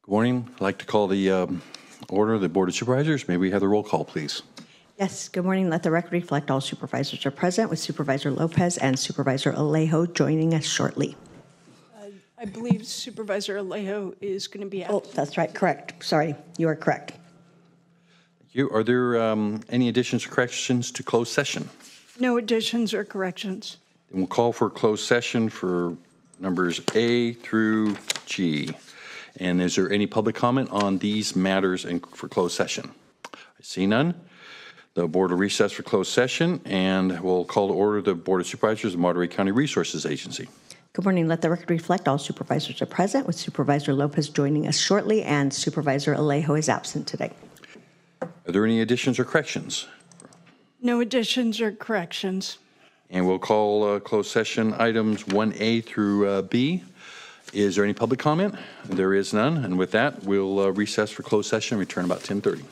Good morning. I'd like to call the order of the Board of Supervisors. May we have the roll call, please? Yes, good morning. Let the record reflect all supervisors are present, with Supervisor Lopez and Supervisor Alejo joining us shortly. I believe Supervisor Alejo is going to be Oh, absent. that's right, correct. Sorry, you are correct. Thank you. Are there any additions or corrections to closed session? No additions or corrections. Then we'll call for closed session for numbers A through G. And is there any public comment on these matters for closed session? I see none. The board will recess for closed session, and we'll call to order the Board of Supervisors of Monterey County Resources Agency. Good morning. Let the record reflect all supervisors are present, with Supervisor Lopez joining us shortly, and Supervisor Alejo is absent today. Are there any additions or corrections? No additions or corrections. And we'll call closed session items 1A through B. Is there any public comment? There is none. And with that, we'll recess for closed session and return about 10:30.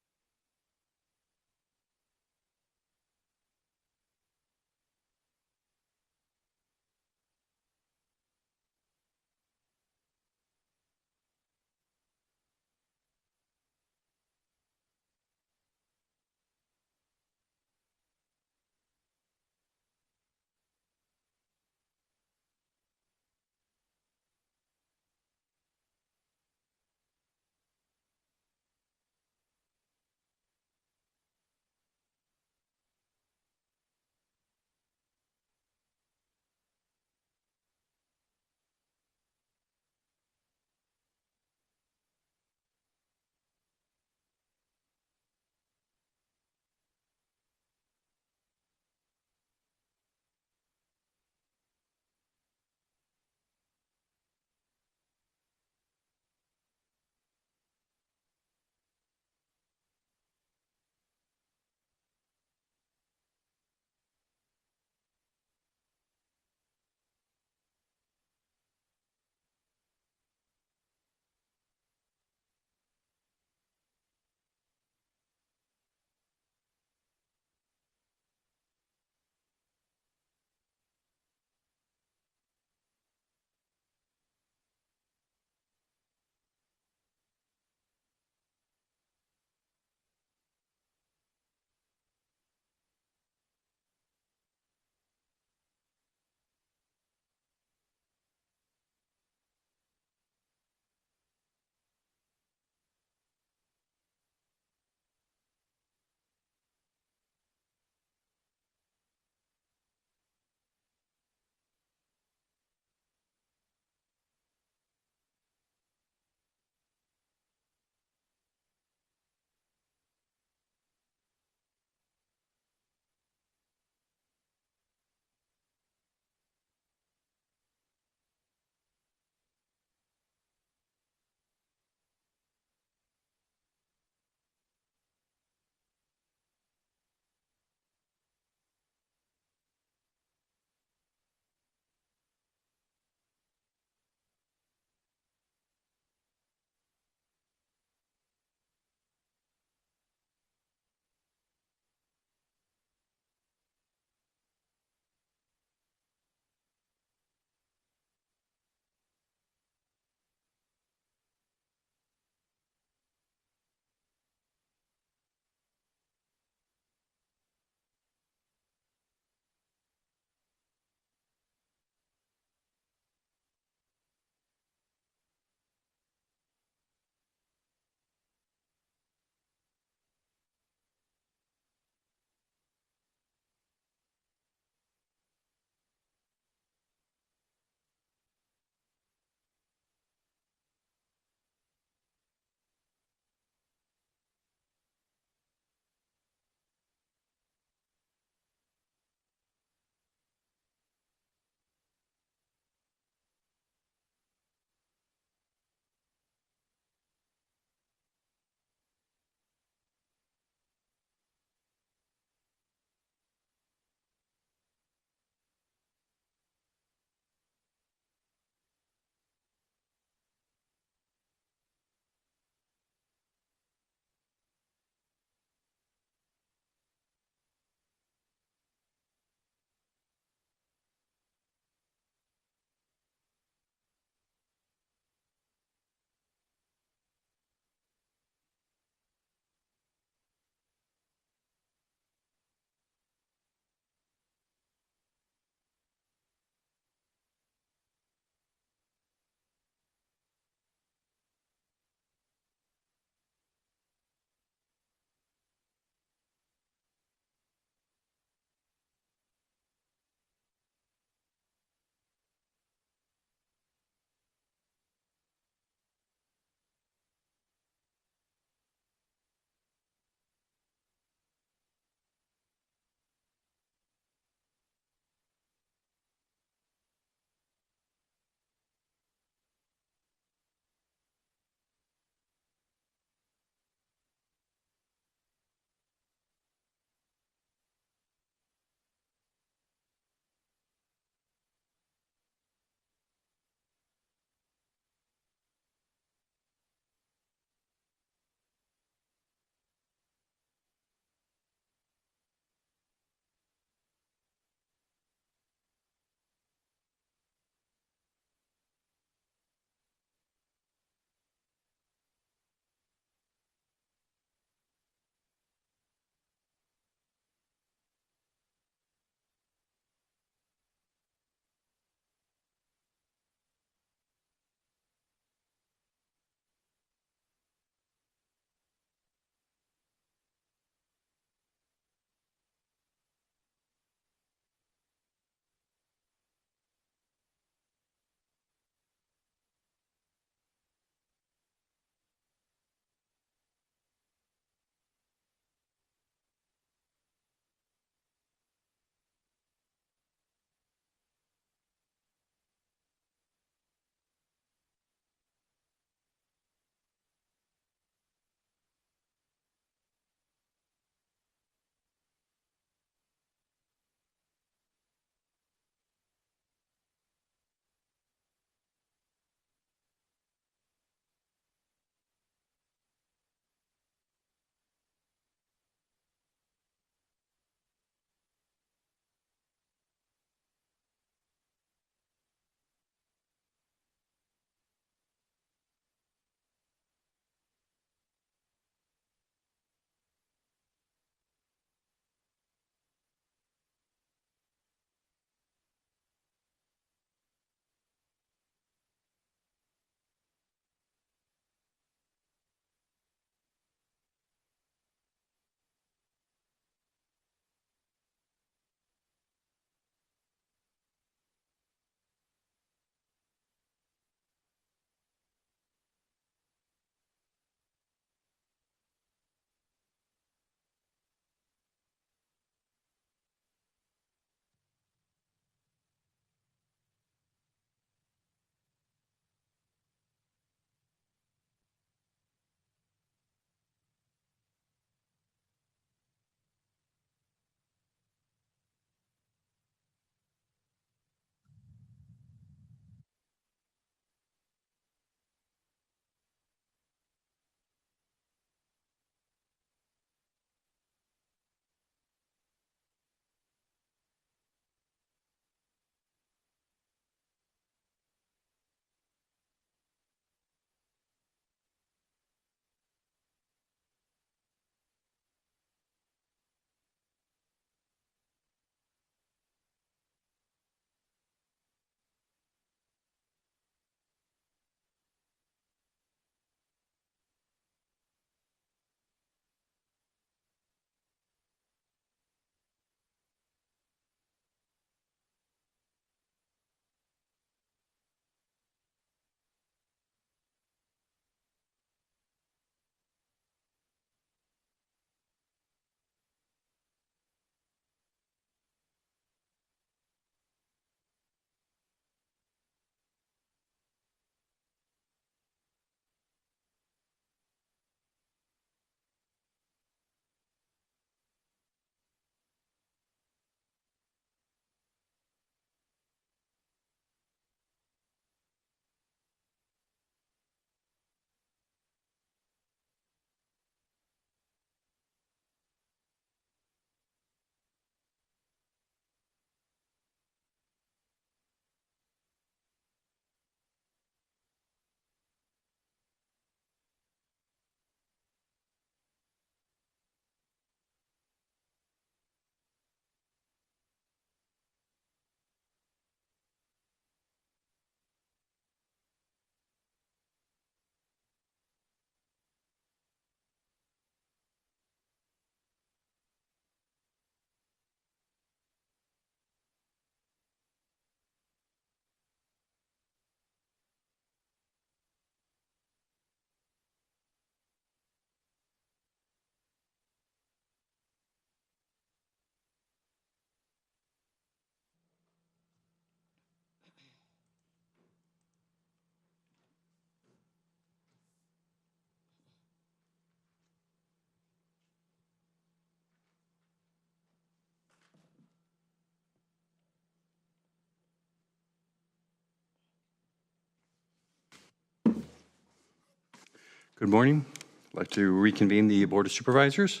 Good morning. I'd like to reconvene the Board of Supervisors.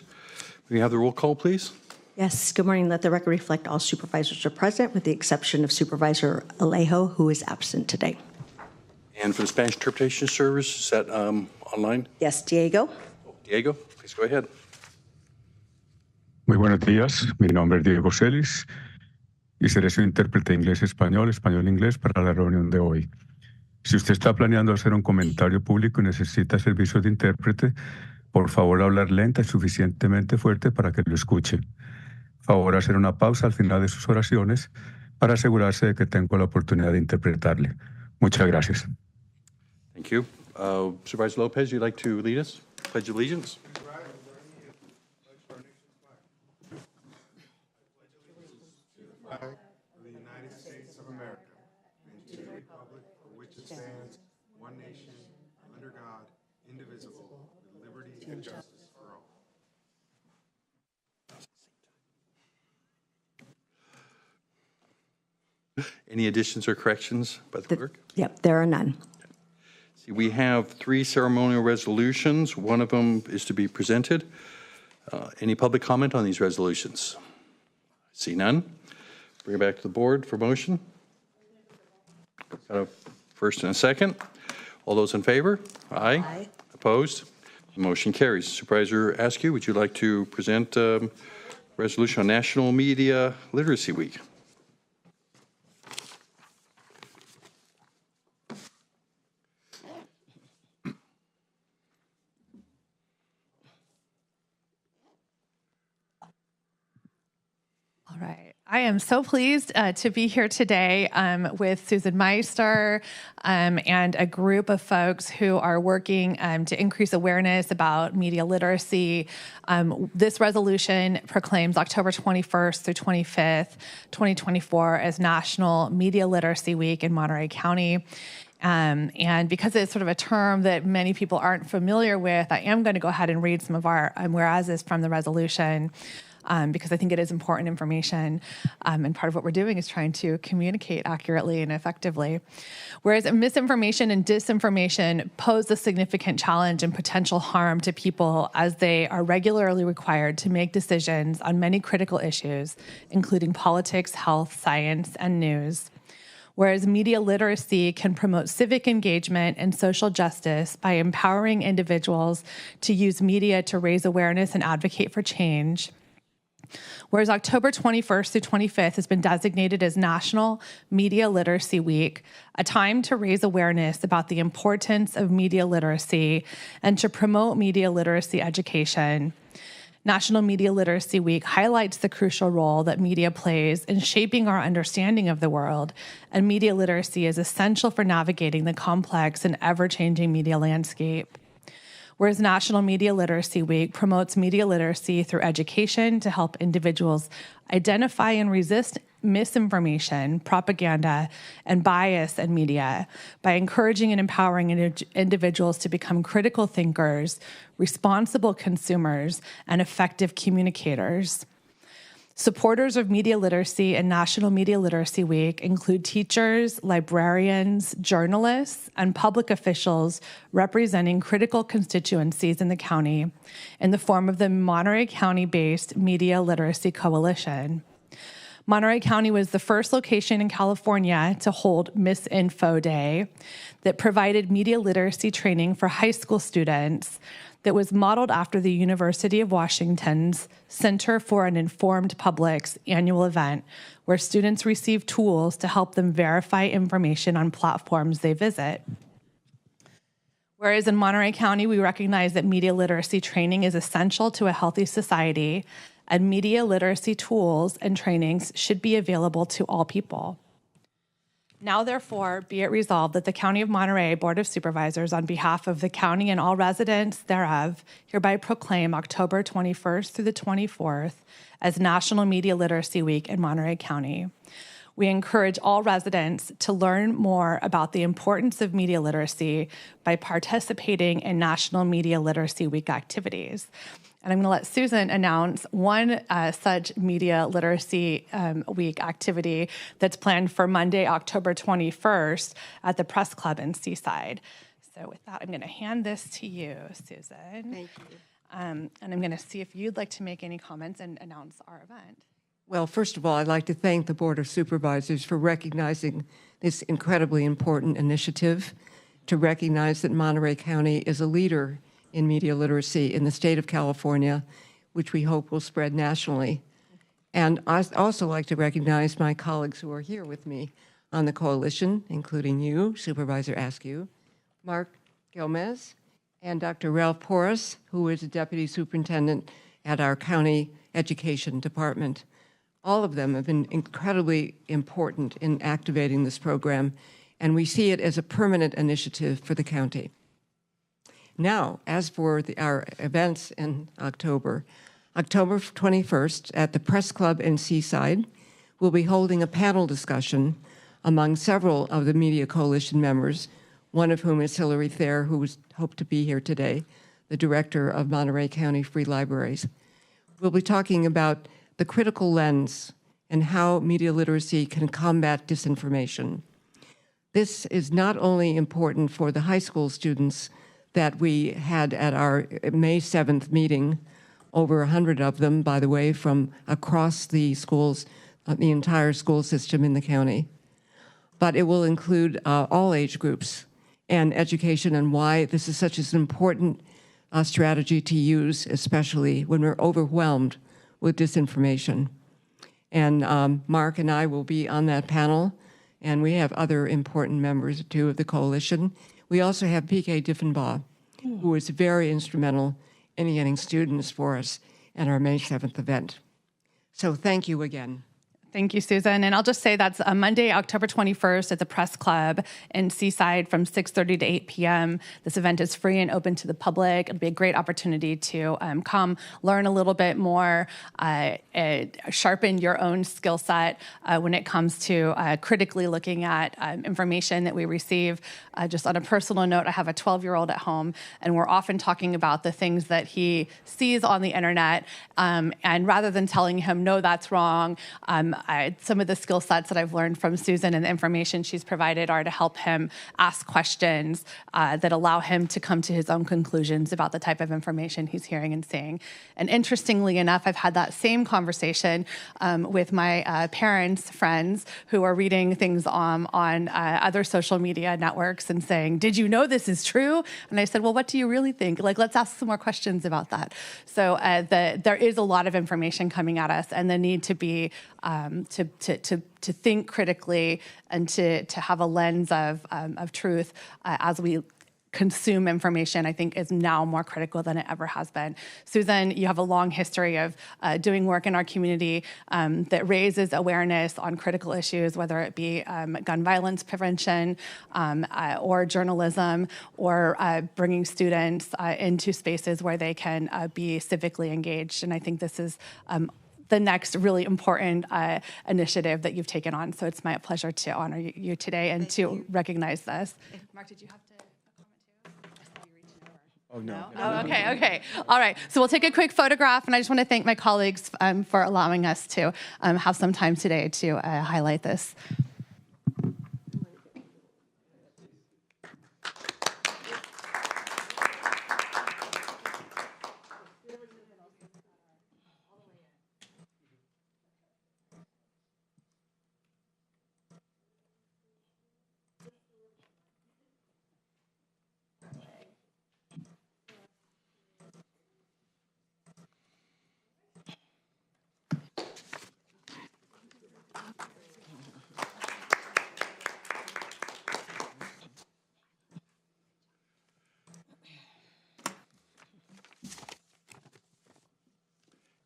May we have the roll call, please? Yes, good morning. Let the record reflect all supervisors are present with the exception of Supervisor Alejo, who is absent today. And for the Spanish interpretation service, is that online? Yes, Diego? Diego, please go ahead. Muy buenos días, mi nombre es Diego Celis y seré su intérprete inglés-español, español-inglés para la reunión de hoy. Si usted está planeando hacer un comentario público y necesita servicios de intérprete, por favor hablar lenta y suficientemente fuerte para que lo escuche. Favor hacer una pausa al final de sus oraciones para asegurarse de que tengo la oportunidad de interpretarle. Muchas gracias. Thank you. Supervisor Lopez, you'd like to lead us? Pledge of Allegiance. The United States of America and to the republic for which it stands, one nation, under God, indivisible, with liberty and justice for all. Any additions or corrections by the clerk? Yep, there are none. See, we have 3 ceremonial resolutions. One of them is to be presented. Any public comment on these resolutions? See none. Bring it back to the board for motion. Got a first and a second. All those in favor? Aye. Aye. Opposed? The motion carries. Supervisor Askew, would you like to present resolution on National Media Literacy Week? All right. I am so pleased to be here today with Susan Meister and a group of folks who are working to increase awareness about media literacy. This resolution proclaims October 21st through 25th, 2024 as National Media Literacy Week in Monterey County. And because it's sort of a term that many people aren't familiar with, I am going to go ahead and read some of our whereases from the resolution. Because I think it is important information, and part of what we're doing is trying to communicate accurately and effectively. Whereas misinformation and disinformation pose a significant challenge and potential harm to people as they are regularly required to make decisions on many critical issues, including politics, health, science, and news. Whereas media literacy can promote civic engagement and social justice by empowering individuals to use media to raise awareness and advocate for change. Whereas October 21st through 25th has been designated as National Media Literacy Week, a time to raise awareness about the importance of media literacy and to promote media literacy education. National Media Literacy Week highlights the crucial role that media plays in shaping our understanding of the world, and media literacy is essential for navigating the complex and ever-changing media landscape. Whereas National Media Literacy Week promotes media literacy through education to help individuals identify and resist misinformation, propaganda, and bias in media by encouraging and empowering individuals to become critical thinkers, responsible consumers, and effective communicators. Supporters of media literacy and National Media Literacy Week include teachers, librarians, journalists, and public officials representing critical constituencies in the county in the form of the Monterey County-based Media Literacy Coalition. Monterey County was the first location in California to hold Misinfo Day that provided media literacy training for high school students that was modeled after the University of Washington's Center for an Informed Public's annual event, where students receive tools to help them verify information on platforms they visit. Whereas in Monterey County, we recognize that media literacy training is essential to a healthy society, and media literacy tools and trainings should be available to all people. Now, therefore, be it resolved that the County of Monterey Board of Supervisors, on behalf of the county and all residents thereof, hereby proclaim October 21st through the 24th as National Media Literacy Week in Monterey County. We encourage all residents to learn more about the importance of media literacy by participating in National Media Literacy Week activities. And I'm going to let Susan announce one such Media Literacy Week activity that's planned for Monday, October 21st at the Press Club in Seaside. So with that, I'm going to hand this to you, Susan. Thank you. And I'm going to see if you'd like to make any comments and announce our event. Well, first of all, I'd like to thank the Board of Supervisors for recognizing this incredibly important initiative to recognize that Monterey County is a leader in media literacy in the state of California, which we hope will spread nationally. And I'd also like to recognize my colleagues who are here with me on the coalition, including you, Supervisor Askew, Mark Gomez, and Dr. Ralph Porras, who is a deputy superintendent at our county education department. All of them have been incredibly important in activating this program, and we see it as a permanent initiative for the county. Now, as for our events in October 21st at the Press Club in Seaside, we'll be holding a panel discussion among several of the Media Coalition members, one of whom is Hillary Thayer, who was hoped to be here today, the director of Monterey County Free Libraries. We'll be talking about the critical lens and how media literacy can combat disinformation. This is not only important for the high school students that we had at our May 7th meeting, over 100 of them, by the way, from across the schools, the entire school system in the county, but it will include all age groups and education and why this is such an important strategy to use, especially when we're overwhelmed with disinformation. And Mark and I will be on that panel, and we have other important members, too, of the coalition. We also have PK Diffenbaugh, who was very instrumental in getting students for us at our May 7th event. So thank you again. Thank you, Susan. And I'll just say that's a Monday, October 21st at the Press Club in Seaside from 6:30 to 8 p.m. This event is free and open to the public. It'll be a great opportunity to come learn a little bit more, sharpen your own skill set when it comes to critically looking at information that we receive. Just on a personal note, I have a 12-year-old at home, and we're often talking about the things that he sees on the internet. And rather than telling him, no, that's wrong, some of the skill sets that I've learned from Susan and the information she's provided are to help him ask questions that allow him to come to his own conclusions about the type of information he's hearing and seeing. And interestingly enough, I've had that same conversation with my parents' friends who are reading things on other social media networks and saying, did you know this is true? And I said, well, what do you really think? Like, let's ask some more questions about that. So there is a lot of information coming at us, and the need to be to think critically and to have a lens of truth as we consume information, I think, is now more critical than it ever has been. Susan, you have a long history of doing work in our community that raises awareness on critical issues, whether it be gun violence prevention or journalism, or bringing students into spaces where they can be civically engaged. And I think this is the next really important initiative that you've taken on. So it's my pleasure to honor you today and to recognize this. Mark, did you have to? Oh, no. Oh, okay. All right. So we'll take a quick photograph, and I just want to thank my colleagues for allowing us to have some time today to highlight this.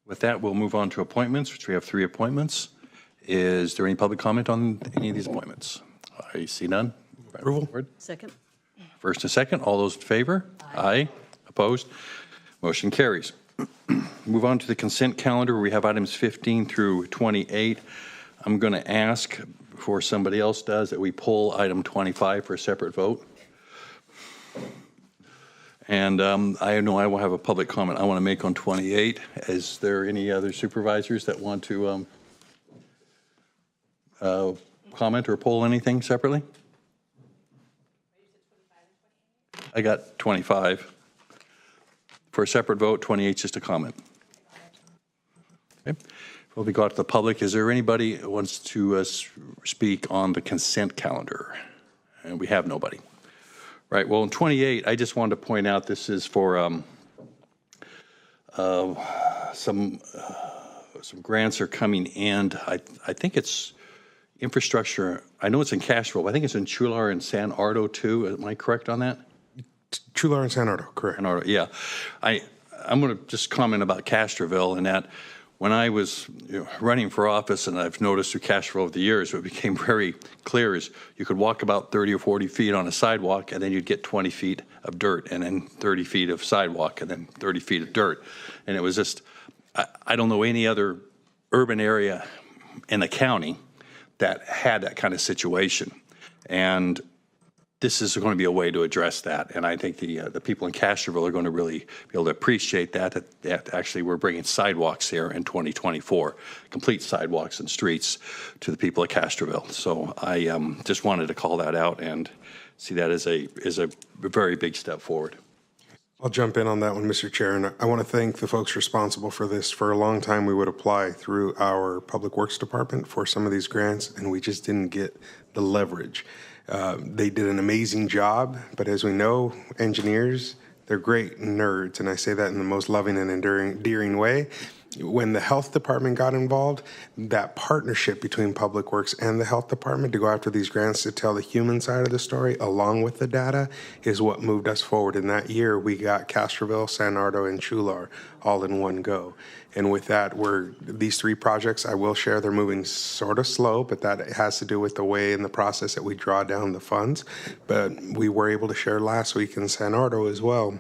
With that, we'll move on to appointments, which we have 3 appointments. Is there any public comment on any of these appointments? I see none. Approval? Second. First and second, all those in favor? Aye. Opposed? Motion carries. Move on to the consent calendar. We have items 15 through 28. I'm going to ask, before somebody else does, that we pull item 25 for a separate vote. And I know I will have a public comment I want to make on 28. Is there any other supervisors that want to comment or pull anything separately? I got 25. For a separate vote, 28 is just a comment. Okay. Before we go out to the public, is there anybody who wants to speak on the consent calendar? And we have nobody. Right, well, in 28, I just wanted to point out this is for some grants are coming in. I think it's infrastructure. I know it's in Castroville, but I think it's in Chular and San Ardo too. Am I correct on that? Chular and San Ardo, correct. San Ardo, yeah. I'm going to just comment about Castroville in that when I was running for office, and I've noticed through Castroville over the years, what became very clear is you could walk about 30 or 40 feet on a sidewalk, and then you'd get 20 feet of dirt, and then 30 feet of sidewalk, and then 30 feet of dirt. And it was just, I don't know any other urban area in the county that had that kind of situation. And this is going to be a way to address that. And I think the people in Castroville are going to really be able to appreciate that actually we're bringing sidewalks here in 2024, complete sidewalks and streets to the people of Castroville. So I just wanted to call that out and see that as a very big step forward. I'll jump in on that one, Mr. Chair, and I want to thank the folks responsible for this. For a long time, we would apply through our Public Works Department for some of these grants, and we just didn't get the leverage. They did an amazing job, but as we know, engineers, they're great nerds, and I say that in the most loving and endearing way. When the health department got involved, that partnership between Public Works and the health department to go after these grants to tell the human side of the story along with the data is what moved us forward. In that year, we got Castroville, San Ardo, and Chular all in one go. And with that, these three projects, I will share, they're moving sort of slow, but that has to do with the way in the process that we draw down the funds. But we were able to share last week in San Ardo as well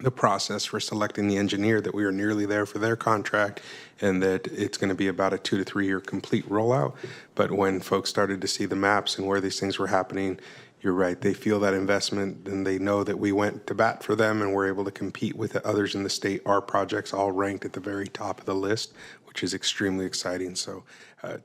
the process for selecting the engineer, that we are nearly there for their contract, and that it's going to be about a 2 to 3 year complete rollout. But when folks started to see the maps and where these things were happening, you're right, they feel that investment, and they know that we went to bat for them and we're able to compete with the others in the state. Our projects all ranked at the very top of the list, which is extremely exciting. So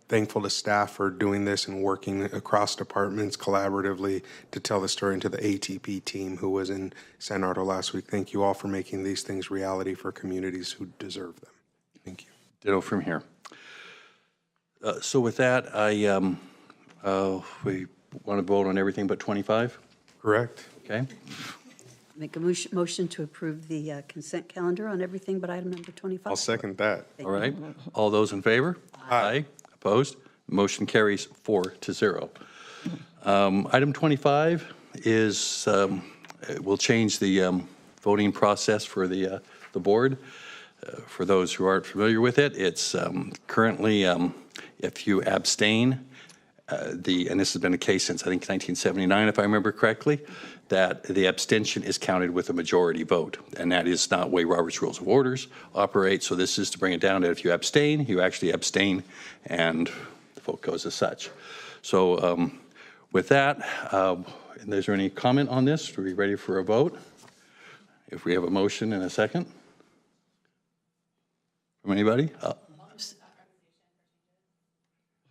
thankful to staff for doing this and working across departments collaboratively to tell the story, and to the ATP team who was in San Ardo last week. Thank you all for making these things reality for communities who deserve them. Thank you. Ditto from here. So with that, we want to vote on everything but 25? Correct. Okay. Make a motion to approve the consent calendar on everything but item number 25. I'll second that. All right. All those in favor? Aye. Opposed? Motion carries 4-0. Item 25 is, we'll change the voting process for the board. For those who aren't familiar with it, it's currently, if you abstain, and this has been the case since I think 1979, if I remember correctly, that the abstention is counted with a majority vote. And that is not the way Robert's Rules of Orders operate. So this is to bring it down that if you abstain, you actually abstain, and the vote goes as such. So with that, is there any comment on this? Are we ready for a vote? If we have a motion and a second? From anybody?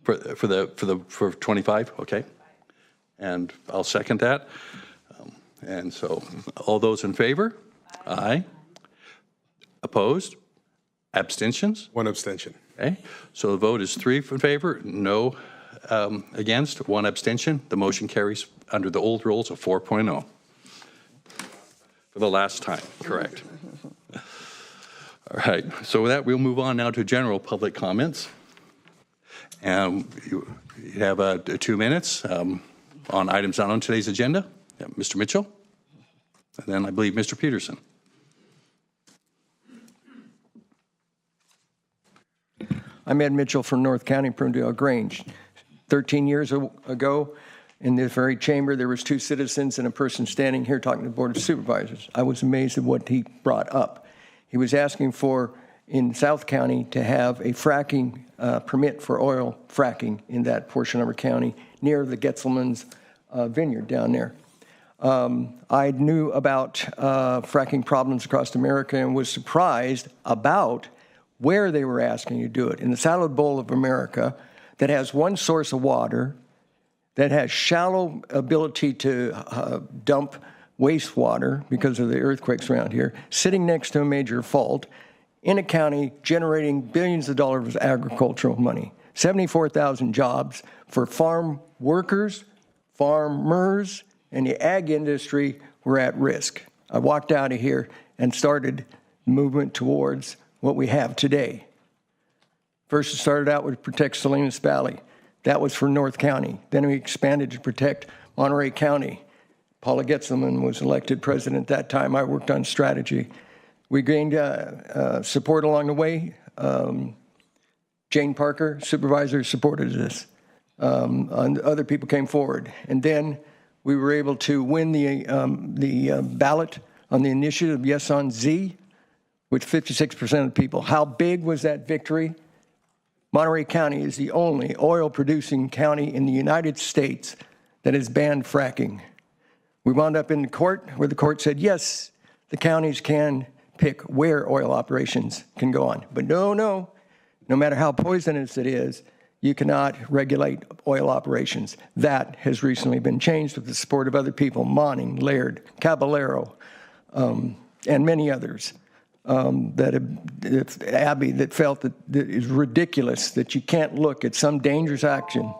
For 25, okay. And I'll second that. And so all those in favor? Aye. Opposed? Abstentions? One abstention. Okay. So the vote is 3 in favor, no against, 1 abstention. The motion carries under the old rules of 4.0. For the last time, correct. All right. So with that, we'll move on now to general public comments. You have 2 minutes on items not on today's agenda. Yeah, Mr. Mitchell, and then I believe Mr. Peterson. I'm Ed Mitchell from North County, Prunedale Grange. 13 years ago, in this very chamber, there was 2 citizens and a person standing here talking to the Board of Supervisors. I was amazed at what he brought up. He was asking for, in South County, to have a fracking permit for oil fracking in that portion of our county near the Getzelman's vineyard down there. I knew about fracking problems across America and was surprised about where they were asking you to do it. In the salad bowl of America that has one source of water, that has shallow ability to dump wastewater because of the earthquakes around here, sitting next to a major fault in a county generating billions of dollars of agricultural money, 74,000 jobs for farm workers, farmers, and the ag industry were at risk. I walked out of here and started movement towards what we have today. First, it started out with Protect Salinas Valley. That was for North County. Then we expanded to protect Monterey County. Paula Getzelman was elected president at that time. I worked on strategy. We gained support along the way. Jane Parker, supervisor, supported this. Other people came forward. And then we were able to win the ballot on the initiative Yes on Z with 56% of people. How big was that victory? Monterey County is the only oil-producing county in the United States that has banned fracking. We wound up in the court where the court said, yes, the counties can pick where oil operations can go on. But no matter how poisonous it is, you cannot regulate oil operations. That has recently been changed with the support of other people, Monning, Laird, Caballero, and many others. Abby, that felt that it is ridiculous that you can't look at some dangerous action.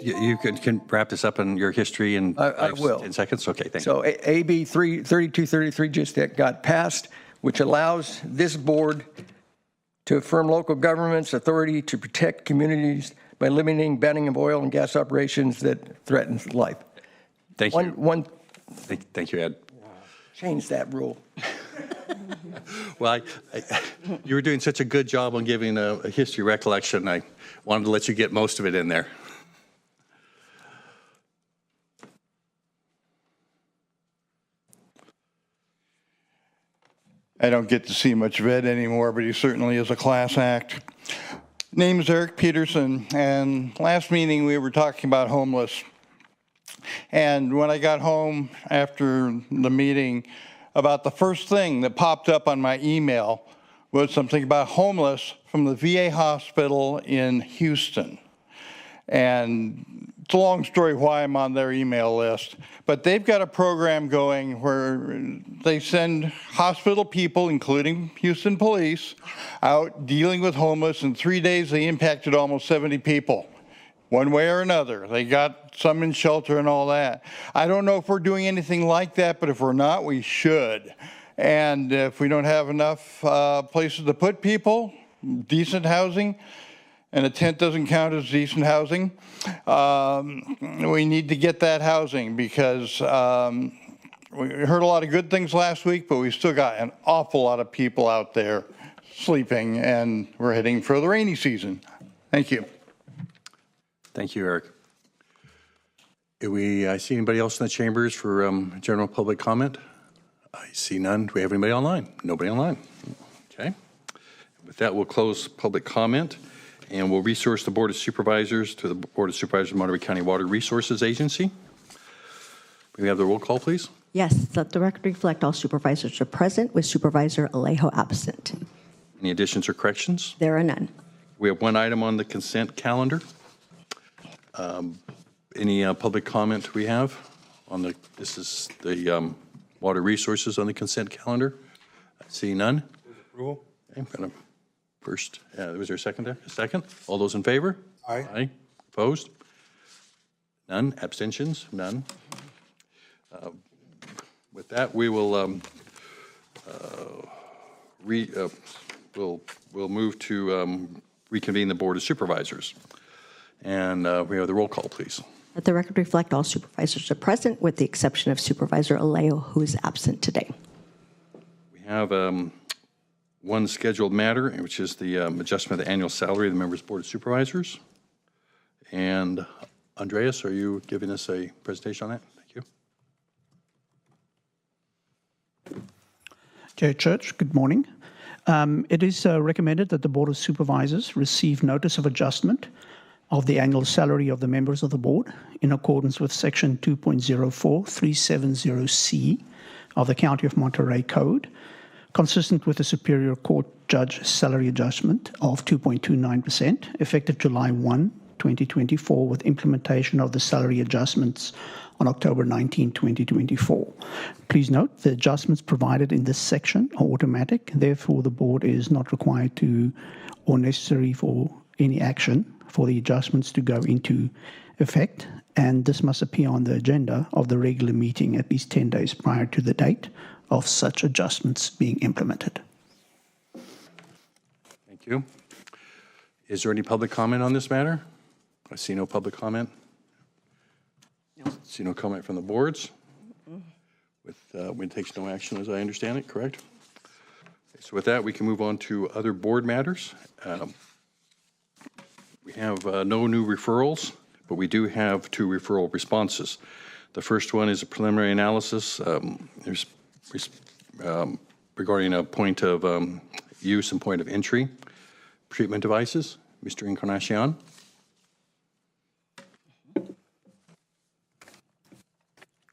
You can wrap this up in your history in I will. 10 seconds? Okay, thank you. So AB 3233 just got passed, which allows this board to affirm local government's authority to protect communities by limiting banning of oil and gas operations that threatens life. Thank you. Thank you, Ed. Change that rule. Well, you were doing such a good job on giving a history recollection. I wanted to let you get most of it in there. I don't get to see much of Ed anymore, but he certainly is a class act. Name is Eric Peterson, and last meeting we were talking about homeless. And when I got home after the meeting, about the first thing that popped up on my email was something about homeless from the VA hospital in Houston. And it's a long story why I'm on their email list, but they've got a program going where they send hospital people, including Houston police, out dealing with homeless. In 3 days, they impacted almost 70 people. One way or another. They got some in shelter and all that. I don't know if we're doing anything like that, but if we're not, we should. And if we don't have enough places to put people, decent housing, and a tent doesn't count as decent housing, we need to get that housing because we heard a lot of good things last week, but we still got an awful lot of people out there sleeping, and we're heading for the rainy season. Thank you. Thank you, Eric. I see anybody else in the chambers for general public comment? I see none. Do we have anybody online? Nobody online. Okay. With that, we'll close public comment, and we'll resource the Board of Supervisors to the Board of Supervisors of Monterey County Water Resources Agency. Can we have the roll call, please? Yes, let the record reflect all supervisors are present with Supervisor Alejo absent. Any additions or corrections? There are none. We have one item on the consent calendar. Any public comment we have on this is the water resources on the consent calendar? I see none. Approval? Okay, I'm going to first, was there a second there? A second? All those in favor? Aye. Aye. Opposed? None. Abstentions? None. With that, we will we'll move to reconvene the Board of Supervisors. And we have the roll call, please. Let the record reflect all supervisors are present with the exception of Supervisor Alejo, who is absent today. We have one scheduled matter, which is the adjustment of the annual salary of the members of the Board of Supervisors. And Andreas, are you giving us a presentation on that? Thank you. Chair Church, good morning. It is recommended that the Board of Supervisors receive notice of adjustment of the annual salary of the members of the board in accordance with Section 2.04370C of the County of Monterey Code, consistent with the Superior Court Judge salary adjustment of 2.29%, effective July 1, 2024, with implementation of the salary adjustments on October 19, 2024. Please note the adjustments provided in this section are automatic. Therefore, the board is not required to or necessary for any action for the adjustments to go into effect, and this must appear on the agenda of the regular meeting at least 10 days prior to the date of such adjustments being implemented. Thank you. Is there any public comment on this matter? I see no public comment. No. See no comment from the boards. It takes no action, as I understand it, correct? Okay, so with that, we can move on to other board matters. We have no new referrals, but we do have 2 referral responses. The first one is a preliminary analysis regarding a point of use and point of entry treatment devices. Mr. Encarnacion.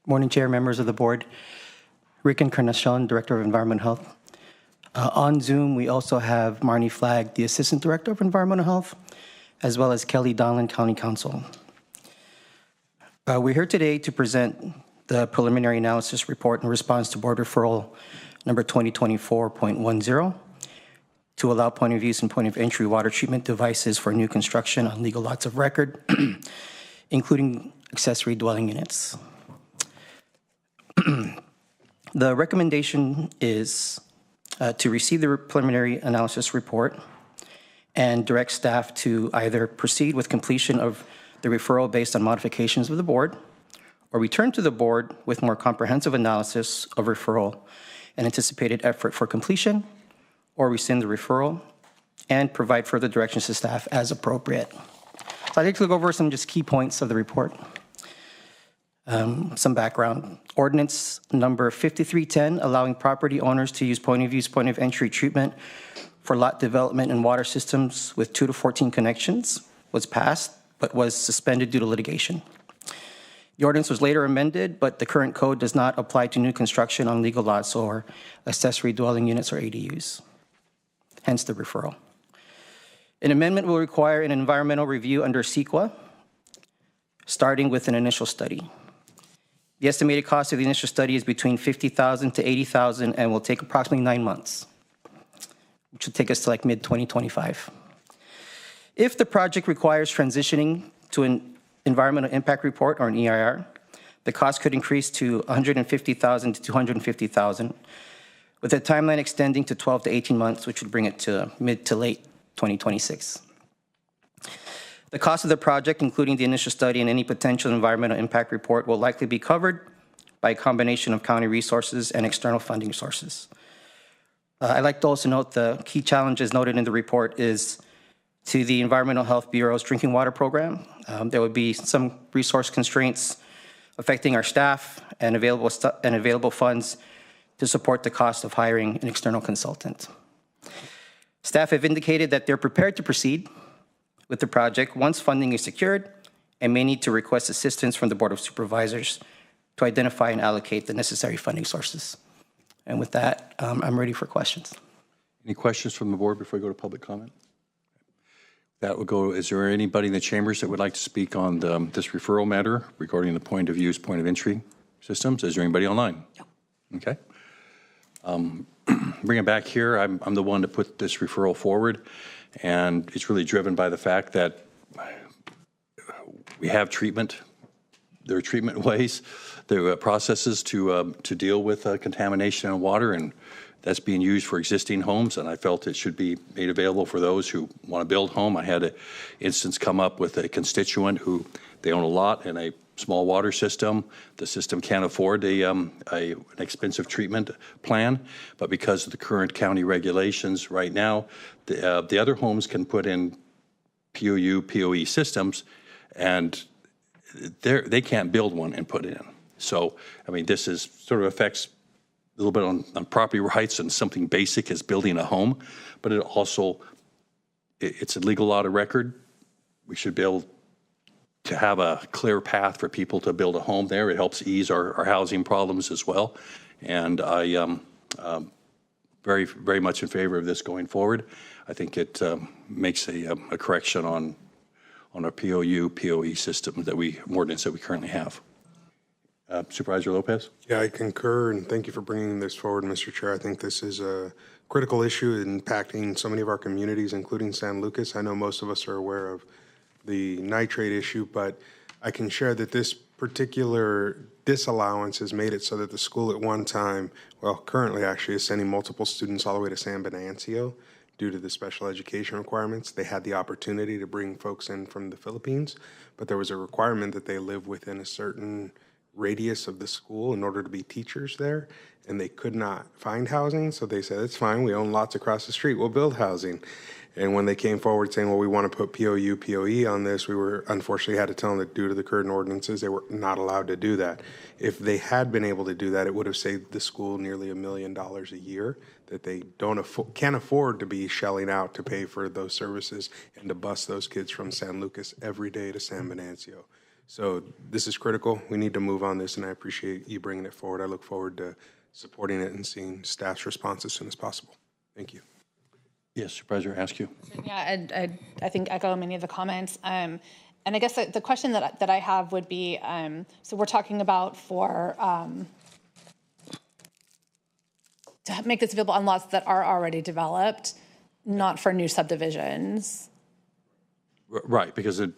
Morning, Chair, members of the board. Rick Encarnacion, Director of Environmental Health. On Zoom, we also have Marnie Flagg, the Assistant Director of Environmental Health, as well as Kelly Donlan, County Counsel. We're here today to present the preliminary analysis report in response to board referral number 2024.10 to allow point of use and point of entry water treatment devices for new construction on legal lots of record, including accessory dwelling units. The recommendation is to receive the preliminary analysis report and direct staff to either proceed with completion of the referral based on modifications of the board, or return to the board with more comprehensive analysis of referral and anticipated effort for completion, or rescind the referral and provide further directions to staff as appropriate. So I'd like to go over some just key points of the report. Some background. Ordinance number 5310, allowing property owners to use point of use, point of entry treatment for lot development and water systems with 2 to 14 connections, was passed, but was suspended due to litigation. The ordinance was later amended, but the current code does not apply to new construction on legal lots or accessory dwelling units or ADUs, hence the referral. An amendment will require an environmental review under CEQA, starting with an initial study. The estimated cost of the initial study is between $50,000 to $80,000 and will take approximately 9 months, which will take us to like mid-2025. If the project requires transitioning to an environmental impact report or an EIR, the cost could increase to $150,000 to $250,000, with a timeline extending to 12 to 18 months, which would bring it to mid to late 2026. The cost of the project, including the initial study and any potential environmental impact report, will likely be covered by a combination of county resources and external funding sources. I'd like to also note the key challenges noted in the report is to the Environmental Health Bureau's drinking water program. There would be some resource constraints affecting our staff and available funds to support the cost of hiring an external consultant. Staff have indicated that they're prepared to proceed with the project once funding is secured and may need to request assistance from the Board of Supervisors to identify and allocate the necessary funding sources. And with that, I'm ready for questions. Any questions from the board before we go to public comment? That would go, is there anybody in the chambers that would like to speak on this referral matter regarding the point of use, point of entry systems? Is there anybody online? No. Okay. Bring it back here. I'm the one to put this referral forward, and it's really driven by the fact that we have treatment. There are treatment ways, there are processes to deal with contamination in water, and that's being used for existing homes, and I felt it should be made available for those who want to build home. I had an instance come up with a constituent who they own a lot and a small water system. The system can't afford an expensive treatment plan, but because of the current county regulations right now, the other homes can put in POU, POE systems, and they can't build one and put it in. So, I mean, this is sort of affects a little bit on property rights and something basic as building a home, but it also, it's a legal lot of record. We should be able to have a clear path for people to build a home there. It helps ease our housing problems as well. And I am very, very much in favor of this going forward. I think it makes a correction on our POU, POE system ordinance that we currently have. Supervisor Lopez? Yeah, I concur, and thank you for bringing this forward, Mr. Chair. I think this is a critical issue impacting so many of our communities, including San Lucas. I know most of us are aware of the nitrate issue, but I can share that this particular disallowance has made it so that the school at one time, well, currently actually is sending multiple students all the way to San Venancio due to the special education requirements. They had the opportunity to bring folks in from the Philippines, but there was a requirement that they live within a certain radius of the school in order to be teachers there, and they could not find housing, so they said, it's fine, we own lots across the street, we'll build housing. And when they came forward saying, well, we want to put POU, POE on this, we were unfortunately had to tell them that due to the current ordinances, they were not allowed to do that. If they had been able to do that, it would have saved the school nearly $1 million a year that they can't afford to be shelling out to pay for those services and to bus those kids from San Lucas every day to San Venancio. So this is critical. We need to move on this, and I appreciate you bringing it forward. I look forward to supporting it and seeing staff's response as soon as possible. Thank you. Yes, Supervisor, ask you. Yeah, I think echo many of the comments. And I guess the question that I have would be, so we're talking about to make this available on lots that are already developed, not for new subdivisions. Right, because a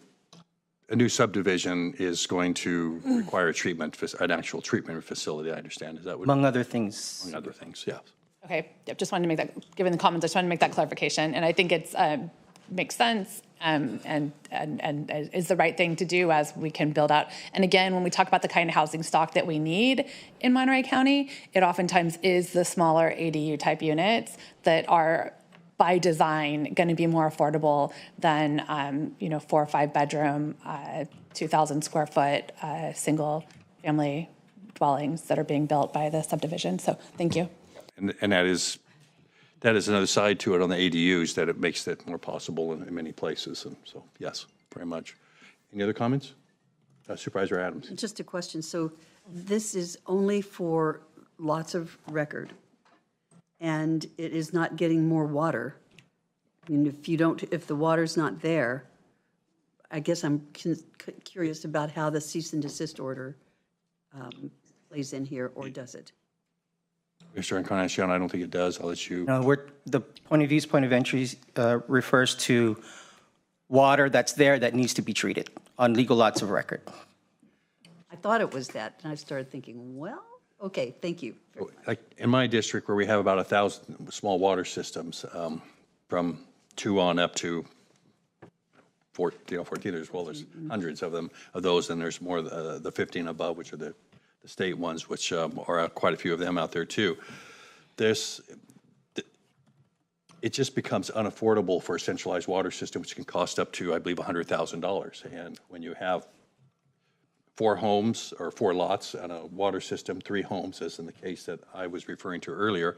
new subdivision is going to require an actual treatment facility, I understand. Is that what? Among other things. Among other things, yes. Okay, yep, just wanted to make that, given the comments, I just wanted to make that clarification. And I think it's makes sense and is the right thing to do as we can build out. And again, when we talk about the kind of housing stock that we need in Monterey County, it oftentimes is the smaller ADU type units that are by design going to be more affordable than 4 or 5 bedroom, 2,000 square foot single family dwellings that are being built by the subdivision. So thank you. And that is another side to it on the ADUs, that it makes that more possible in many places. And so, yes, very much. Any other comments? Supervisor Adams. Just a question. So this is only for lots of record, and it is not getting more water. I mean, if the water's not there, I guess I'm curious about how the cease and desist order plays in here, or does it? Mr. Encarnacion, I don't think it does. I'll let you. No, the point of entry refers to water that's there that needs to be treated on legal lots of record. I thought it was that, and I started thinking, well, okay, thank you. Like in my district, where we have about 1,000 small water systems, from 2 on up to 14, there's hundreds of them, of those, and there's more the 15 above, which are the state ones, which are quite a few of them out there too. It just becomes unaffordable for a centralized water system, which can cost up to, I believe, $100,000. And when you have 4 homes or 4 lots on a water system, 3 homes, as in the case that I was referring to earlier,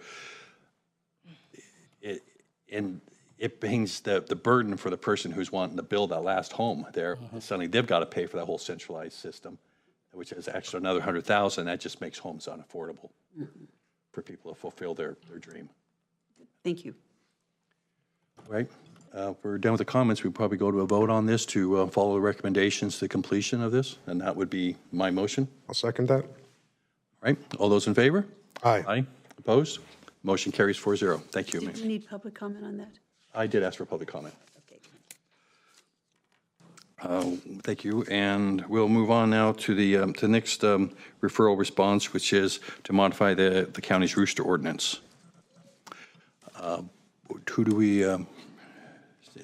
it brings the burden for the person who's wanting to build that last home there. Suddenly they've got to pay for that whole centralized system, which is actually another $100,000. That just makes homes unaffordable for people to fulfill their dream. Thank you. All right. If we're done with the comments, we probably go to a vote on this to follow the recommendations to completion of this, and that would be my motion. I'll second that. All right. All those in favor? Aye. Aye. Opposed? Motion carries 4-0. Thank you, Did you need public comment on that? I did ask for public comment. Okay. Thank you. And we'll move on now to the next referral response, which is to modify the county's rooster ordinance. Who do we, is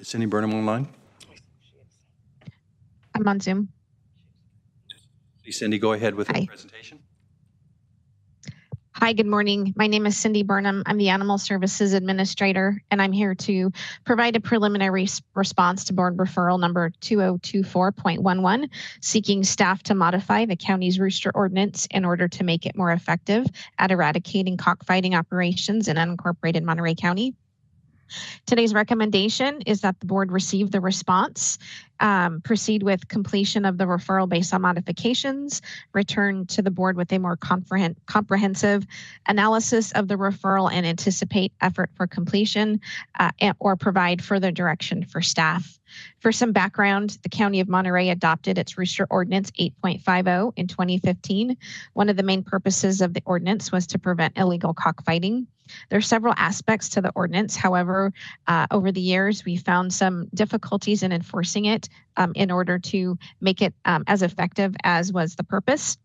Cindy Burnham online? I'm on Zoom. Please, Cindy, go ahead with the presentation. Hi, good morning. My name is Cindy Burnham. I'm the Animal Services Administrator, and I'm here to provide a preliminary response to Board Referral number 2024.11, seeking staff to modify the county's rooster ordinance in order to make it more effective at eradicating cockfighting operations in unincorporated Monterey County. Today's recommendation is that the board receive the response, proceed with completion of the referral based on modifications, return to the board with a more comprehensive analysis of the referral and anticipate effort for completion, or provide further direction for staff. For some background, the County of Monterey adopted its Rooster Ordinance 8.50 in 2015. One of the main purposes of the ordinance was to prevent illegal cockfighting. There are several aspects to the ordinance. However, over the years, we found some difficulties in enforcing it in order to make it as effective as was the purpose.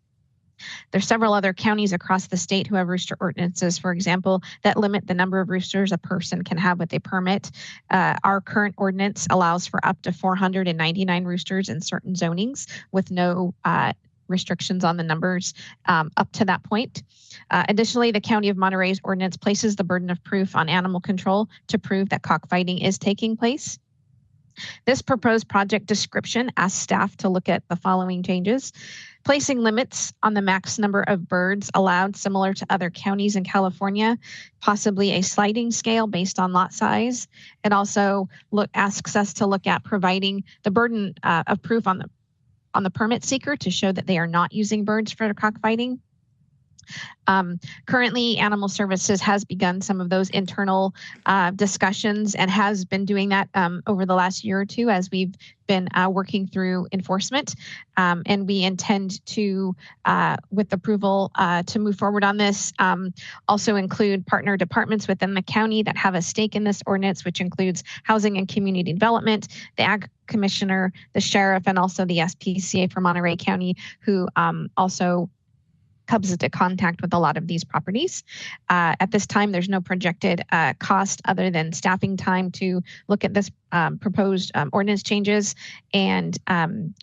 There's several other counties across the state who have rooster ordinances, for example, that limit the number of roosters a person can have with a permit. Our current ordinance allows for up to 499 roosters in certain zonings with no restrictions on the numbers up to that point. Additionally, the County of Monterey's ordinance places the burden of proof on animal control to prove that cockfighting is taking place. This proposed project description asks staff to look at the following changes: placing limits on the max number of birds allowed, similar to other counties in California, possibly a sliding scale based on lot size. It also asks us to look at providing the burden of proof on the permit seeker to show that they are not using birds for cockfighting. Currently, Animal Services has begun some of those internal discussions and has been doing that over the last year or two as we've been working through enforcement. And we intend to, with approval, to move forward on this, also include partner departments within the county that have a stake in this ordinance, which includes housing and community development, the ag commissioner, the sheriff, and also the SPCA for Monterey County, who also comes into contact with a lot of these properties. At this time, there's no projected cost other than staffing time to look at this proposed ordinance changes. And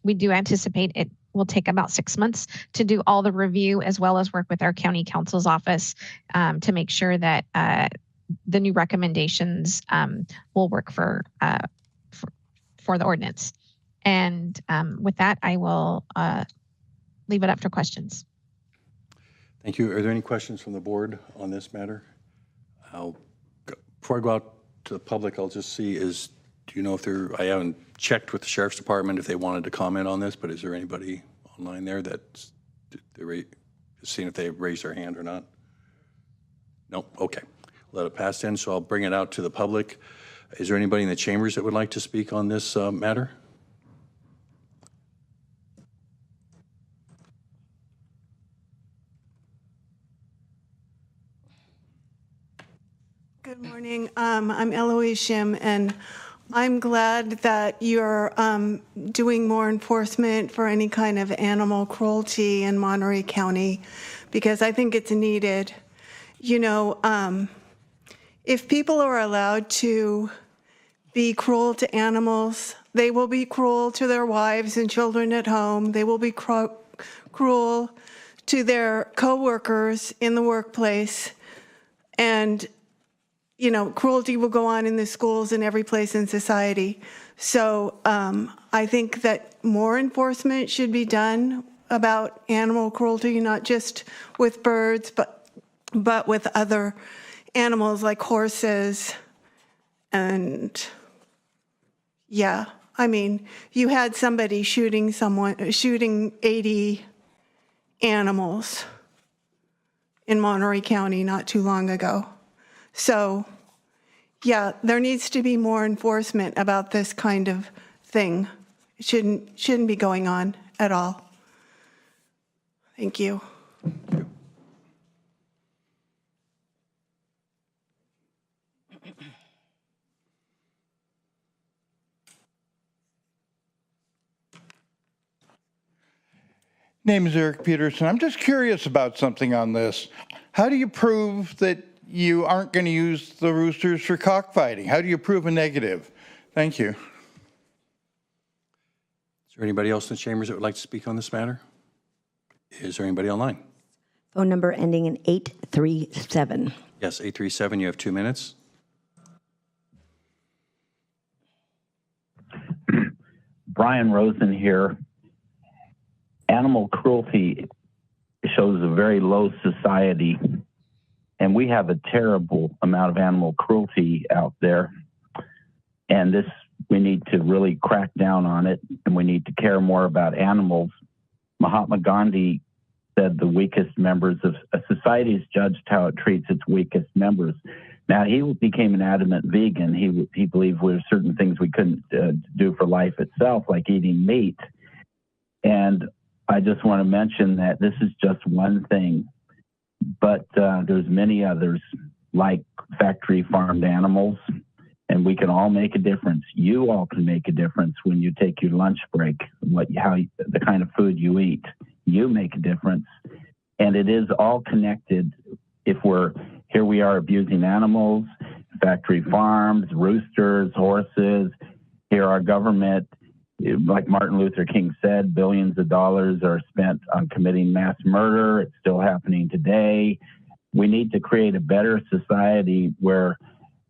we do anticipate it will take about 6 months to do all the review, as well as work with our county counsel's office to make sure that the new recommendations will work for the ordinance. And with that, I will leave it up for questions. Thank you. Are there any questions from the board on this matter? Before I go out to the public, I'll just see do you know if I haven't checked with the Sheriff's Department if they wanted to comment on this, but is there anybody online there that's seeing if they raised their hand or not? No? Okay. Let it pass then, so I'll bring it out to the public. Is there anybody in the chambers that would like to speak on this matter? Good morning. I'm Eloise Shim, and I'm glad that you're doing more enforcement for any kind of animal cruelty in Monterey County, because I think it's needed. You know, if people are allowed to be cruel to animals, they will be cruel to their wives and children at home. They will be cruel to their coworkers in the workplace. And you know, cruelty will go on in the schools and every place in society. So I think that more enforcement should be done about animal cruelty, not just with birds, but with other animals like horses. And yeah, I mean, you had somebody shooting 80 animals in Monterey County not too long ago. So, yeah, there needs to be more enforcement about this kind of thing. It shouldn't be going on at all. Thank you. Name is Eric Peterson. I'm just curious about something on this. How do you prove that you aren't going to use the roosters for cockfighting? How do you prove a negative? Thank you. Is there anybody else in the chambers that would like to speak on this matter? Is there anybody online? Phone number ending in 837. Yes, 837, you have 2 minutes. Brian Rosen here. Animal cruelty shows a very low society And we have a terrible amount of animal cruelty out there. And we need to really crack down on it, and we need to care more about animals. Mahatma Gandhi said the weakest members of a society is judged how it treats its weakest members. Now, he became an adamant vegan. He believed there were certain things we couldn't do for life itself, like eating meat. And I just want to mention that this is just one thing, but there's many others, like factory farmed animals, and we can all make a difference. You all can make a difference when you take your lunch break, the kind of food you eat. You make a difference, and it is all connected. If here we are abusing animals, factory farms, roosters, horses. Here our government, like Martin Luther King said, billions of dollars are spent on committing mass murder. It's still happening today. We need to create a better society where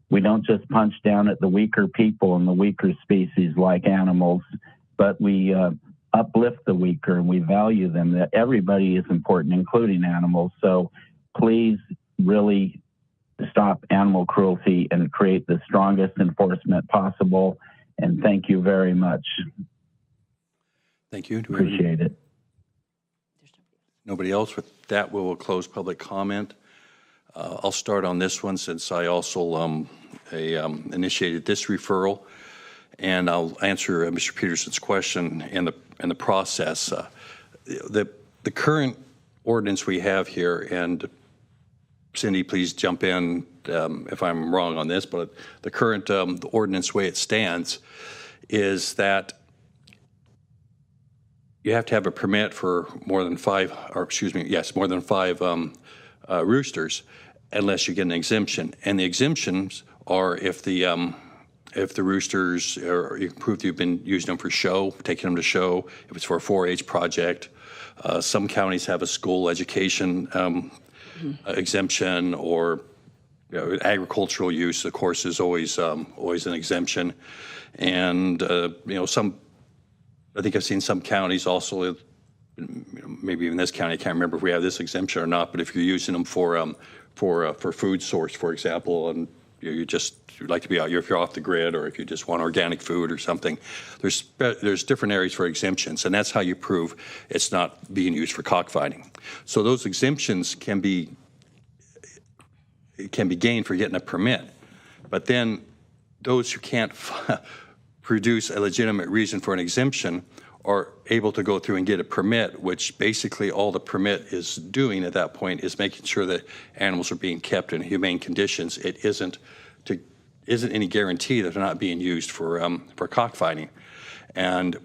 we don't just punch down at the weaker people and the weaker species like animals, but we uplift the weaker and we value them, that everybody is important, including animals. So please really stop animal cruelty and create the strongest enforcement possible. And thank you very much. Thank you. Appreciate it. Nobody else? With that, we will close public comment. I'll start on this one since I also initiated this referral, and I'll answer Mr. Peterson's question in the process. The current ordinance we have here, and Cindy, please jump in if I'm wrong on this, but the current the ordinance way it stands is that you have to have a permit for more than five roosters, unless you get an exemption. And the exemptions are if the roosters, or you can prove you've been using them for show, taking them to show, if it's for a 4-H project. Some counties have a school education exemption, or agricultural use, of course, is always an exemption. And I think I've seen some counties also, maybe even this county, I can't remember if we have this exemption or not, but if you're using them for food source, for example, and you'd like to be out here if you're off the grid, or if you just want organic food or something, there's different areas for exemptions, and that's how you prove it's not being used for cockfighting. So those exemptions can be gained for getting a permit, but then those who can't produce a legitimate reason for an exemption are able to go through and get a permit, which basically all the permit is doing at that point is making sure that animals are being kept in humane conditions. It isn't any guarantee that they're not being used for cockfighting. And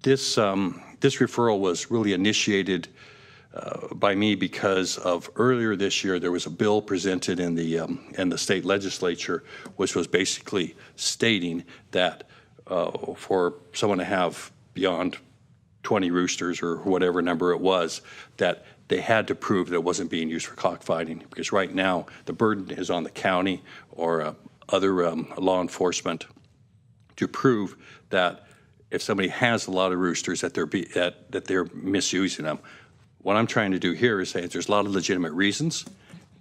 this referral was really initiated by me because of earlier this year there was a bill presented in the state legislature, which was basically stating that for someone to have beyond 20 roosters or whatever number it was, that they had to prove that it wasn't being used for cockfighting, because right now the burden is on the county or other law enforcement to prove that if somebody has a lot of roosters that they're misusing them. What I'm trying to do here is say if there's a lot of legitimate reasons,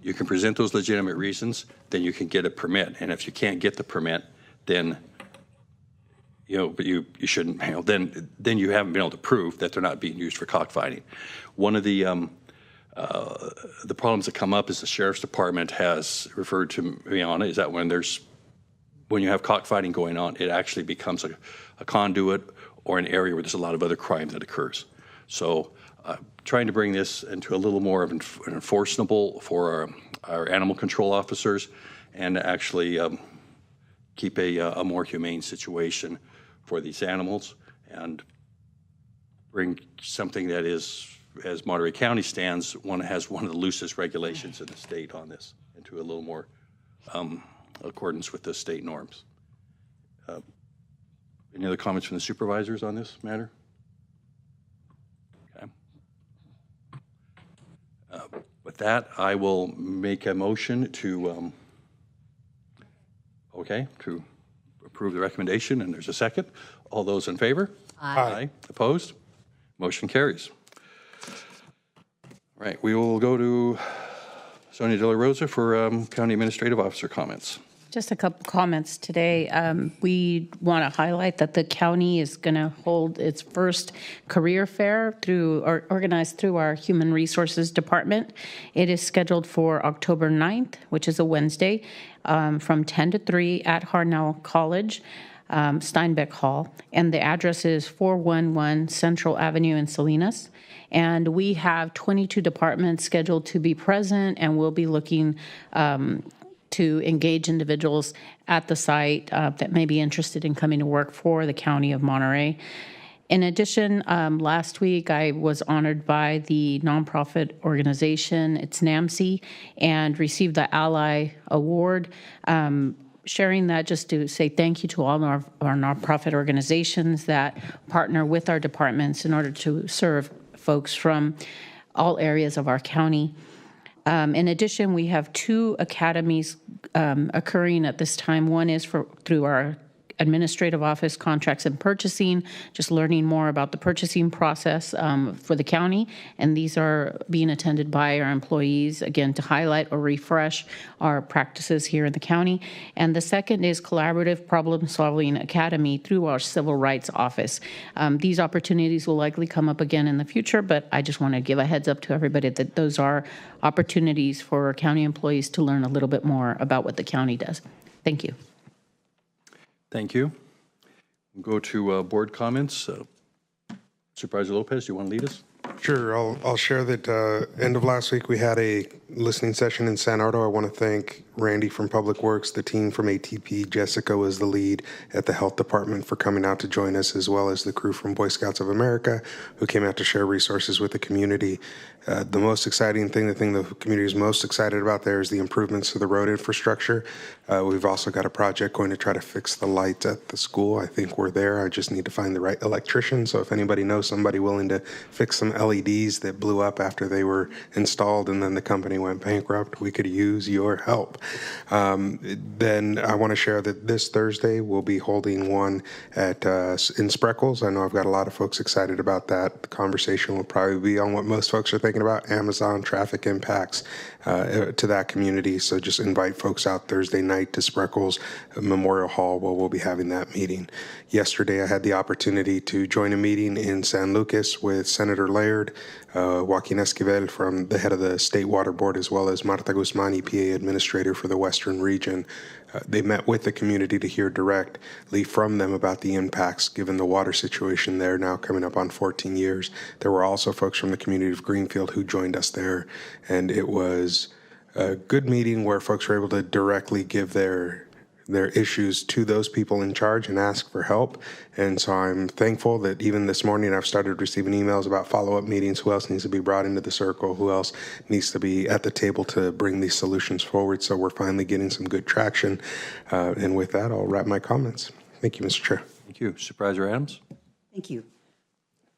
you can present those legitimate reasons, then you can get a permit. And if you can't get the permit, then but you shouldn't, then you haven't been able to prove that they're not being used for cockfighting. One of the problems that come up is the sheriff's department has referred to me on it, is that when you have cockfighting going on, it actually becomes a conduit or an area where there's a lot of other crime that occurs. So trying to bring this into a little more of an enforceable for our animal control officers, and actually keep a more humane situation for these animals, and bring something that is, as Monterey County stands, has one of the loosest regulations in the state on this, into a little more accordance with the state norms. Any other comments from the supervisors on this matter? Okay. With that, I will make a motion to approve the recommendation, and there's a second. All those in favor? Aye. Opposed? Motion carries. All right, we will go to Sonia De La Rosa for County Administrative Officer comments. Just a couple comments today. We want to highlight that the county is going to hold its first career fair organized through our Human Resources Department. It is scheduled for October 9th, which is a Wednesday, from 10 to 3 at Harnell College, Steinbeck Hall, and the address is 411 Central Avenue in Salinas. And we have 22 departments scheduled to be present, and we'll be looking to engage individuals at the site that may be interested in coming to work for the County of Monterey. In addition, last week I was honored by the nonprofit organization, it's NAMC, and received the Ally Award. Sharing that just to say thank you to all our nonprofit organizations that partner with our departments in order to serve folks from all areas of our county. In addition, we have 2 academies occurring at this time. One is through our administrative office, contracts and purchasing, just learning more about the purchasing process for the county. And these are being attended by our employees, again, to highlight or refresh our practices here in the county. And the second is Collaborative Problem Solving Academy through our Civil Rights Office. These opportunities will likely come up again in the future, but I just want to give a heads up to everybody that those are opportunities for county employees to learn a little bit more about what the county does. Thank you. Thank you. We'll go to board comments. Supervisor Lopez, do you want to lead us? Sure. I'll share that end of last week we had a listening session in San Ardo. I want to thank Randy from Public Works, the team from ATP, Jessica was the lead at the Health Department for coming out to join us, as well as the crew from Boy Scouts of America who came out to share resources with the community. The most exciting thing, the thing the community is most excited about there is the improvements to the road infrastructure. We've also got a project going to try to fix the lights at the school. I think we're there. I just need to find the right electrician. So if anybody knows somebody willing to fix some LEDs that blew up after they were installed and then the company went bankrupt, we could use your help. Then I want to share that this Thursday we'll be holding one at in Spreckles. I know I've got a lot of folks excited about that. The conversation will probably be on what most folks are thinking about, Amazon traffic impacts to that community. So just invite folks out Thursday night to Spreckles Memorial Hall where we'll be having that meeting. Yesterday I had the opportunity to join a meeting in San Lucas with Senator Laird, Joaquin Esquivel from the head of the State Water Board, as well as Marta Guzman, EPA Administrator for the Western Region. They met with the community to hear directly from them about the impacts given the water situation there now coming up on 14 years. There were also folks from the community of Greenfield who joined us there, and it was a good meeting where folks were able to directly give their issues to those people in charge and ask for help. And so I'm thankful that even this morning I've started receiving emails about follow-up meetings. Who else needs to be brought into the circle? Who else needs to be at the table to bring these solutions forward? So we're finally getting some good traction. And with that, I'll wrap my comments. Thank you, Mr. Chair. Thank you. Supervisor Adams? Thank you.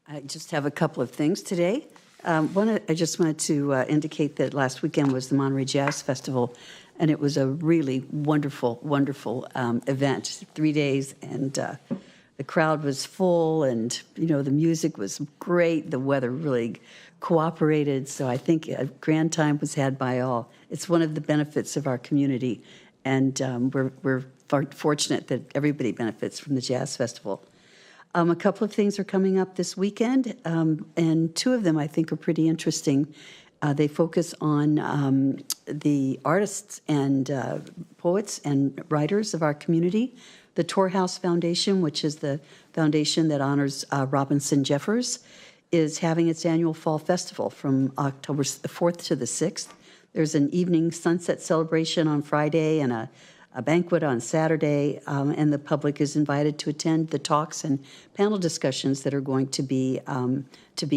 I just have a couple of things today. One, I just wanted to indicate that last weekend was the Monterey Jazz Festival, and it was a really wonderful, wonderful event, 3 days, and the crowd was full, and, you know, the music was great. The weather really cooperated, so I think a grand time was had by all. It's one of the benefits of our community, and we're fortunate that everybody benefits from the Jazz Festival. A couple of things are coming up this weekend, and 2 of them I think are pretty interesting. They focus on the artists and poets and writers of our community. The Torhouse Foundation, which is the foundation that honors Robinson Jeffers, is having its annual fall festival from October 4th to the 6th. There's an evening sunset celebration on Friday and a banquet on Saturday, and the public is invited to attend the talks and panel discussions that are going to be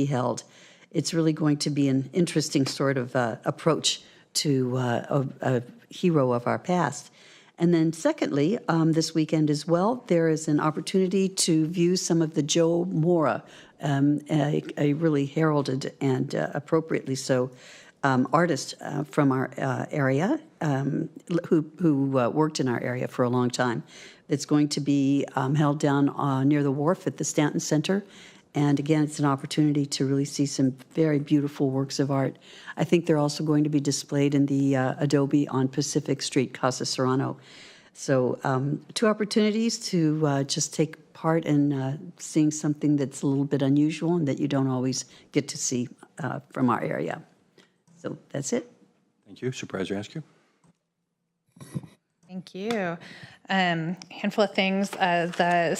held. It's really going to be an interesting sort of approach to a hero of our past. And then secondly, this weekend as well, there is an opportunity to view some of the Joe Mora, a really heralded and appropriately so artist from our area who worked in our area for a long time. It's going to be held down near the wharf at the Stanton Center. And again, it's an opportunity to really see some very beautiful works of art. I think they're also going to be displayed in the Adobe on Pacific Street, Casa Serrano. So 2 opportunities to just take part in seeing something that's a little bit unusual and that you don't always get to see from our area. So that's it. Thank you. Supervisor Askew. Thank you. Handful of things. The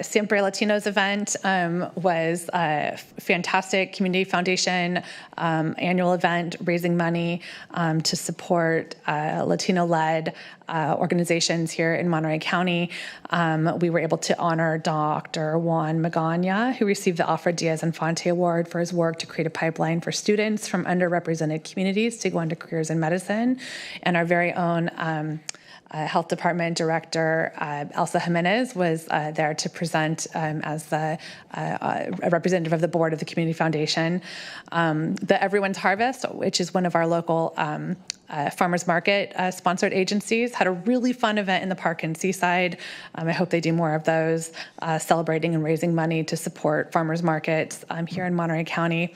Siempre Latinos event was a fantastic community foundation annual event raising money to support Latino-led organizations here in Monterey County. We were able to honor Dr. Juan Magana, who received the Alfred Diaz Infante Award for his work to create a pipeline for students from underrepresented communities to go into careers in medicine, and our very own Health Department Director Elsa Jimenez was there to present as a representative of the board of the Community Foundation. The Everyone's Harvest, which is one of our local farmers market sponsored agencies, had a really fun event in the park in Seaside. I hope they do more of those, celebrating and raising money to support farmers markets here in Monterey County.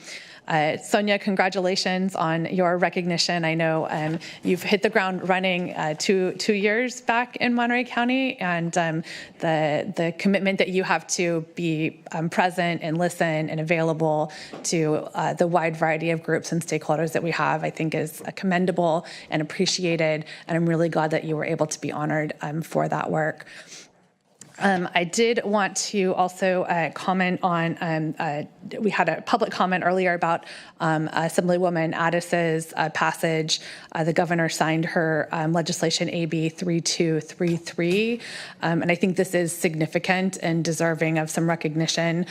Sonia, congratulations on your recognition. I know you've hit the ground running 2 years back in Monterey County, and the commitment that you have to be present and listen and available to the wide variety of groups and stakeholders that we have, I think is commendable and appreciated, and I'm really glad that you were able to be honored for that work. I did want to also comment on, we had a public comment earlier about Assemblywoman Addis's passage. The governor signed her legislation AB 3233, and I think this is significant and deserving of some recognition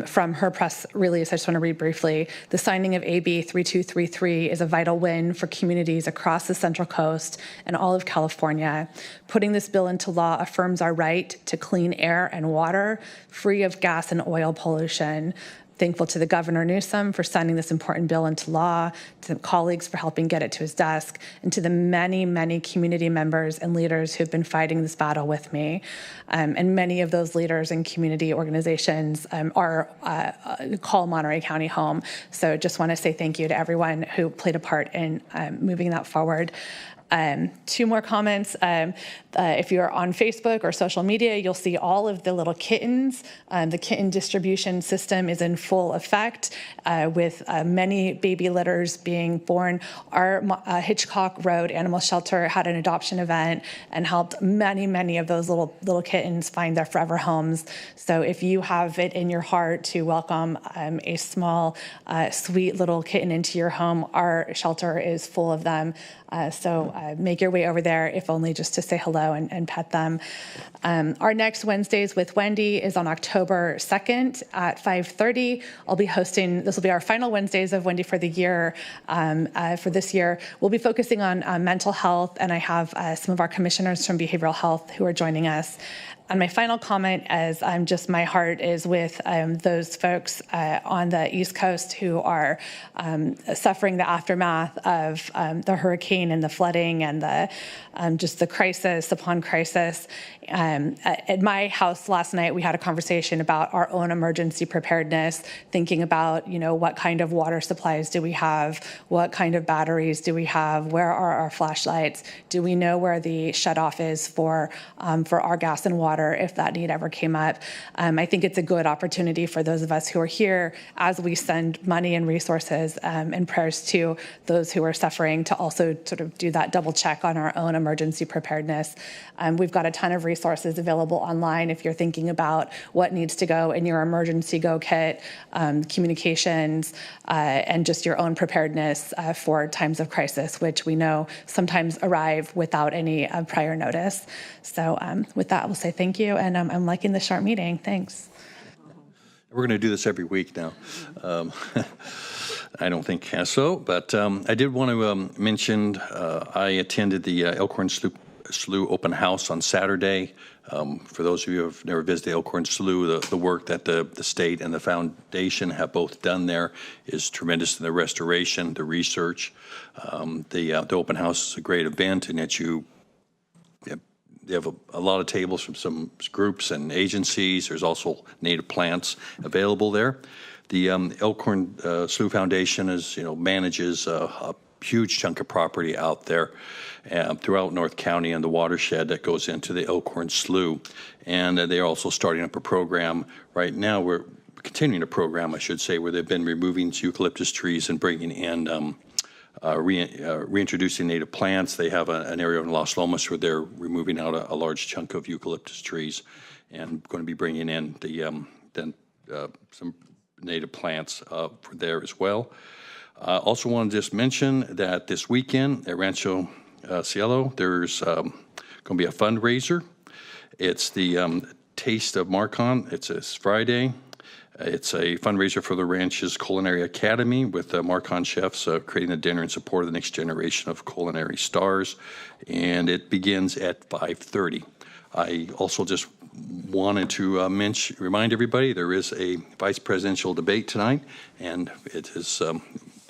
from her press release. I just want to read briefly. The signing of AB 3233 is a vital win for communities across the Central Coast and all of California. Putting this bill into law affirms our right to clean air and water, free of gas and oil pollution. Thankful to the Governor Newsom for signing this important bill into law, to colleagues for helping get it to his desk, and to the many, many community members and leaders who've been fighting this battle with me. And many of those leaders and community organizations call Monterey County home. So just want to say thank you to everyone who played a part in moving that forward. 2 more comments. If you're on Facebook or social media, you'll see all of the little kittens. The kitten distribution system is in full effect with many baby litters being born. Our Hitchcock Road Animal Shelter had an adoption event and helped many, many of those little kittens find their forever homes. So if you have it in your heart to welcome a small, sweet little kitten into your home, our shelter is full of them. So make your way over there, if only just to say hello and pet them. Our next Wednesdays with Wendy is on October 2nd at 5:30. I'll be hosting, this will be our final Wednesdays of Wendy for the year. For this year, we'll be focusing on mental health, and I have some of our commissioners from behavioral health who are joining us. And my final comment is my heart is with those folks on the East Coast who are suffering the aftermath of the hurricane and the flooding and just the crisis upon crisis. At my house last night, we had a conversation about our own emergency preparedness, thinking about, what kind of water supplies do we have? What kind of batteries do we have? Where are our flashlights? Do we know where the shutoff is for our gas and water if that need ever came up? I think it's a good opportunity for those of us who are here as we send money and resources and prayers to those who are suffering to also sort of do that double check on our own emergency preparedness. We've got a ton of resources available online if you're thinking about what needs to go in your emergency go kit, communications, and just your own preparedness for times of crisis, which we know sometimes arrive without any prior notice. So with that, we'll say thank you, and I'm liking the short meeting. Thanks. We're going to do this every week now. I don't think so, but I did want to mention I attended the Elkhorn Slough Open House on Saturday. For those of you who have never visited Elkhorn Slough, the work that the state and the foundation have both done there is tremendous in the restoration, the research. The Open House is a great event in that you they have a lot of tables from some groups and agencies. There's also native plants available there. The Elkhorn Slough Foundation manages a huge chunk of property out there throughout North County and the watershed that goes into the Elkhorn Slough. And they're also starting up a program right now. We're continuing a program, I should say, where they've been removing eucalyptus trees and bringing in reintroducing native plants. They have an area in Las Lomas where they're removing out a large chunk of eucalyptus trees and going to be bringing in some native plants for there as well. Also want to just mention that this weekend at Rancho Cielo, there's going to be a fundraiser. It's the Taste of Marcon. It's this Friday. It's a fundraiser for the ranch's Culinary Academy with Marcon chefs creating a dinner in support of the next generation of culinary stars. And it begins at 5:30. I also just wanted to remind everybody there is a vice presidential debate tonight, and it is, so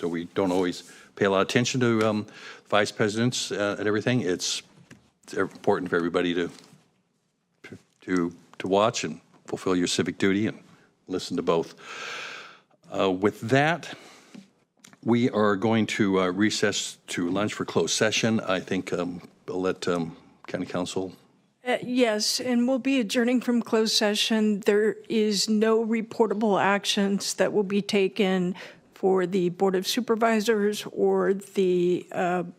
we don't always pay a lot of attention to vice presidents and everything. It's important for everybody to watch and fulfill your civic duty and listen to both. With that, we are going to recess to lunch for closed session. I think I'll let County Council. Yes, and we'll be adjourning from closed session. There is no reportable actions that will be taken for the Board of Supervisors or the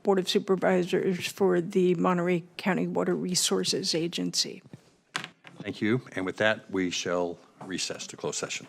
Board of Supervisors for the Monterey County Water Resources Agency. Thank you. And with that, we shall recess to closed session.